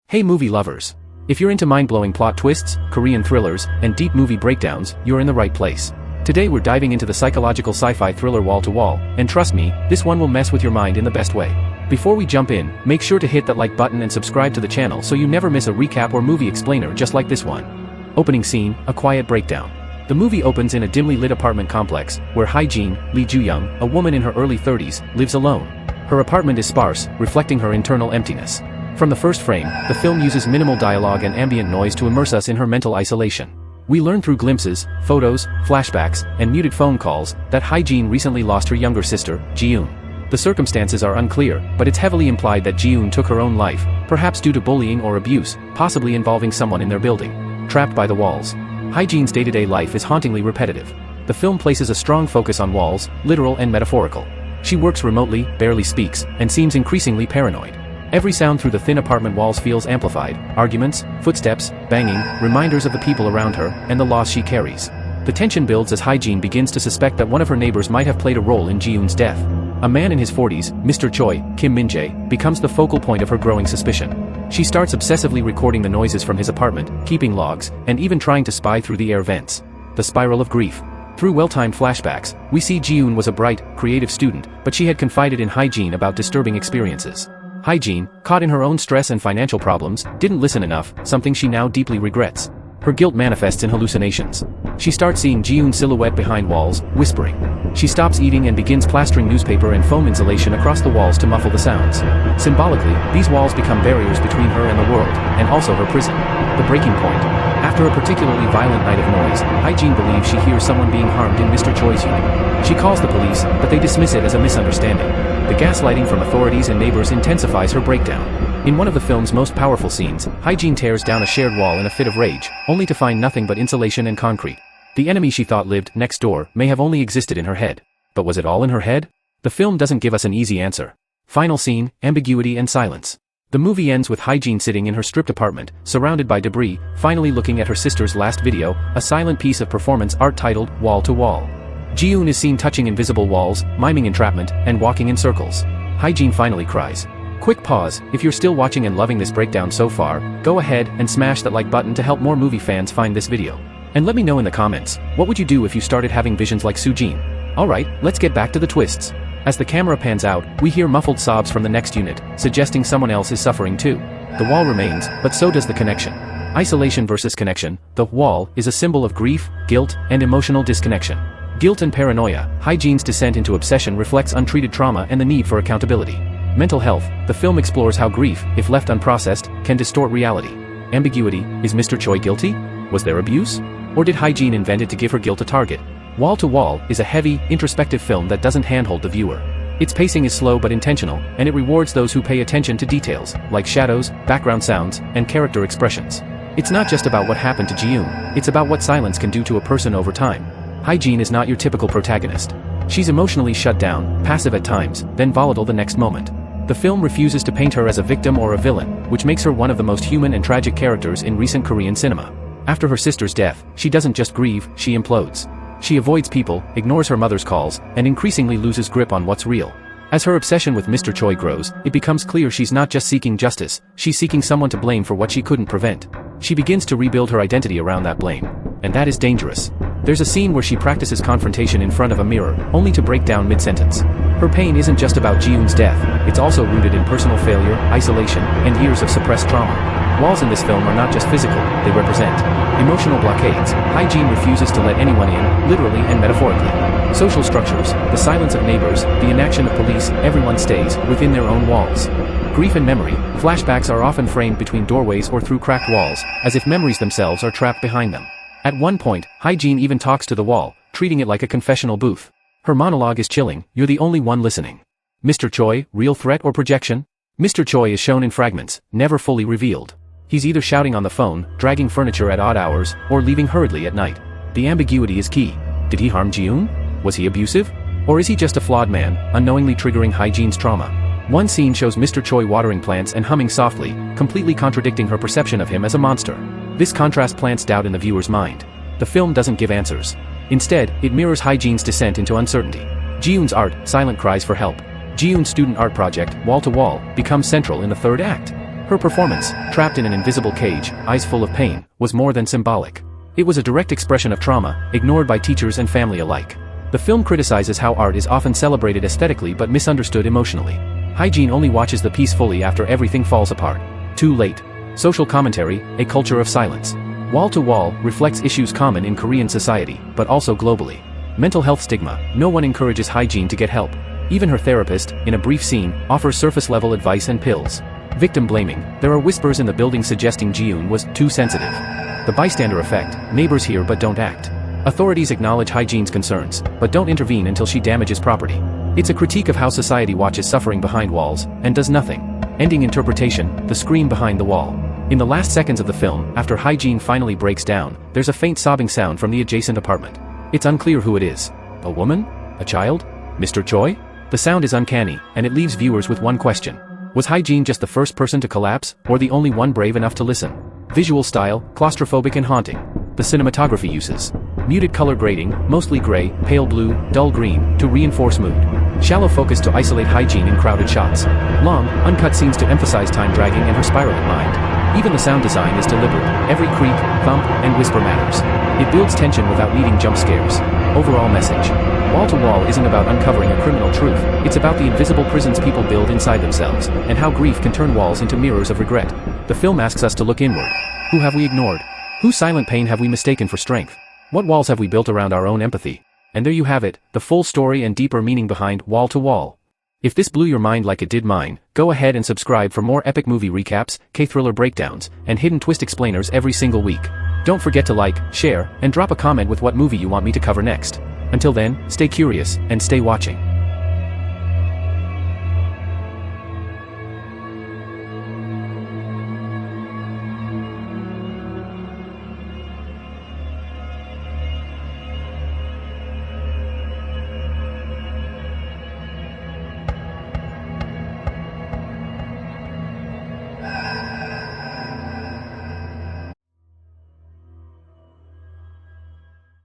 Hey movie lovers! If you're into mind-blowing plot twists, Korean thrillers, and deep movie breakdowns, you're in the right place. Today we're diving into the psychological sci-fi thriller Wall to Wall, and trust me, this one will mess with your mind in the best way. Before we jump in, make sure to hit that like button and subscribe to the channel so you never miss a recap or movie explainer just like this one. Opening scene, a quiet breakdown. The movie opens in a dimly lit apartment complex, where Hae-jin, Lee Ju-young, a woman in her early 30s, lives alone. Her apartment is sparse, reflecting her internal emptiness. From the first frame, the film uses minimal dialogue and ambient noise to immerse us in her mental isolation. We learn through glimpses, photos, flashbacks, and muted phone calls, that Hae-jin recently lost her younger sister, Ji-eun. The circumstances are unclear, but it's heavily implied that Ji-eun took her own life, perhaps due to bullying or abuse, possibly involving someone in their building. Trapped by the walls. Hae-jin's day-to-day life is hauntingly repetitive. The film places a strong focus on walls, literal and metaphorical. She works remotely, barely speaks, and seems increasingly paranoid. Every sound through the thin apartment walls feels amplified: arguments, footsteps, banging, reminders of the people around her, and the loss she carries. The tension builds as Hae-jin begins to suspect that one of her neighbors might have played a role in Ji-eun's death. A man in his 40s, Mr. Choi, Kim Min-jae, becomes the focal point of her growing suspicion. She starts obsessively recording the noises from his apartment, keeping logs, and even trying to spy through the air vents. The spiral of grief. Through well-timed flashbacks, we see Ji-eun was a bright, creative student, but she had confided in Hae-jin about disturbing experiences. Hae-jin, caught in her own stress and financial problems, didn't listen enough, something she now deeply regrets. Her guilt manifests in hallucinations. She starts seeing Ji-eun's silhouette behind walls, whispering. She stops eating and begins plastering newspaper and foam insulation across the walls to muffle the sounds. Symbolically, these walls become barriers between her and the world, and also her prison. The breaking point. After a particularly violent night of noise, Hae-jin believes she hears someone being harmed in Mr. Choi's unit. She calls the police, but they dismiss it as a misunderstanding. The gaslighting from authorities and neighbors intensifies her breakdown. In one of the film's most powerful scenes, Hae-jin tears down a shared wall in a fit of rage, only to find nothing but insulation and concrete. The enemy she thought lived next door may have only existed in her head. But was it all in her head? The film doesn't give us an easy answer. Final scene, ambiguity and silence. The movie ends with Hae-jin sitting in her stripped apartment, surrounded by debris, finally looking at her sister's last video, a silent piece of performance art titled Wall to Wall. Ji-eun is seen touching invisible walls, miming entrapment, and walking in circles. Hae-jin finally cries. Quick pause, if you're still watching and loving this breakdown so far, go ahead and smash that like button to help more movie fans find this video. And let me know in the comments, what would you do if you started having visions like Soo-jin? Alright, let's get back to the twists. As the camera pans out, we hear muffled sobs from the next unit, suggesting someone else is suffering too. The wall remains, but so does the connection. Isolation versus connection. The wall is a symbol of grief, guilt, and emotional disconnection. Guilt and paranoia. Hae-jin's descent into obsession reflects untreated trauma and the need for accountability. Mental health. The film explores how grief, if left unprocessed, can distort reality. Ambiguity. Is Mr. Choi guilty? Was there abuse? Or did Hae-jin invent it to give her guilt a target? Wall to Wall is a heavy, introspective film that doesn't handhold the viewer. Its pacing is slow but intentional, and it rewards those who pay attention to details, like shadows, background sounds, and character expressions. It's not just about what happened to Ji-eun, it's about what silence can do to a person over time. Hae-jin is not your typical protagonist. She's emotionally shut down, passive at times, then volatile the next moment. The film refuses to paint her as a victim or a villain, which makes her one of the most human and tragic characters in recent Korean cinema. After her sister's death, she doesn't just grieve, she implodes. She avoids people, ignores her mother's calls, and increasingly loses grip on what's real. As her obsession with Mr. Choi grows, it becomes clear she's not just seeking justice, she's seeking someone to blame for what she couldn't prevent. She begins to rebuild her identity around that blame. And that is dangerous. There's a scene where she practices confrontation in front of a mirror, only to break down mid-sentence. Her pain isn't just about Ji-eun's death, it's also rooted in personal failure, isolation, and years of suppressed trauma. Walls in this film are not just physical, they represent emotional blockades. Hae-jin refuses to let anyone in, literally and metaphorically. Social structures, the silence of neighbors, the inaction of police, everyone stays within their own walls. Grief and memory. Flashbacks are often framed between doorways or through cracked walls, as if memories themselves are trapped behind them. At one point, Hae-jin even talks to the wall, treating it like a confessional booth. Her monologue is chilling, you're the only one listening. Mr. Choi, real threat or projection? Mr. Choi is shown in fragments, never fully revealed. He's either shouting on the phone, dragging furniture at odd hours, or leaving hurriedly at night. The ambiguity is key. Did he harm Ji-eun? Was he abusive? Or is he just a flawed man, unknowingly triggering Hae-jin's trauma? One scene shows Mr. Choi watering plants and humming softly, completely contradicting her perception of him as a monster. This contrast plants doubt in the viewer's mind. The film doesn't give answers. Instead, it mirrors Hae-jin's descent into uncertainty. Ji-eun's art, silent cries for help. Ji-eun's student art project, Wall to Wall, becomes central in the third act. Her performance, trapped in an invisible cage, eyes full of pain, was more than symbolic. It was a direct expression of trauma, ignored by teachers and family alike. The film criticizes how art is often celebrated aesthetically but misunderstood emotionally. Hygiene only watches the piece fully after everything falls apart. Too late. Social commentary, a culture of silence. Wall to Wall reflects issues common in Korean society, but also globally. Mental health stigma, no one encourages Hygiene to get help. Even her therapist, in a brief scene, offers surface-level advice and pills. Victim blaming, there are whispers in the building suggesting Ji-eun was too sensitive. The bystander effect, neighbors hear but don't act. Authorities acknowledge Hygiene's concerns, but don't intervene until she damages property. It's a critique of how society watches suffering behind walls, and does nothing. Ending interpretation, the scream behind the wall. In the last seconds of the film, after Hygiene finally breaks down, there's a faint sobbing sound from the adjacent apartment. It's unclear who it is. A woman? A child? Mr. Choi? The sound is uncanny, and it leaves viewers with one question. Was Hygiene just the first person to collapse, or the only one brave enough to listen? Visual style, claustrophobic and haunting. The cinematography uses muted color grading, mostly gray, pale blue, dull green, to reinforce mood. Shallow focus to isolate Hygiene in crowded shots. Long, uncut scenes to emphasize time dragging and her spiraling mind. Even the sound design is deliberate. Every creak, thump, and whisper matters. It builds tension without needing jump scares. Overall message. Wall to Wall isn't about uncovering a criminal truth, it's about the invisible prisons people build inside themselves, and how grief can turn walls into mirrors of regret. The film asks us to look inward. Who have we ignored? Whose silent pain have we mistaken for strength? What walls have we built around our own empathy? And there you have it, the full story and deeper meaning behind Wall to Wall. If this blew your mind like it did mine, go ahead and subscribe for more epic movie recaps, K-thriller breakdowns, and hidden twist explainers every single week. Don't forget to like, share, and drop a comment with what movie you want me to cover next. Until then, stay curious, and stay watching.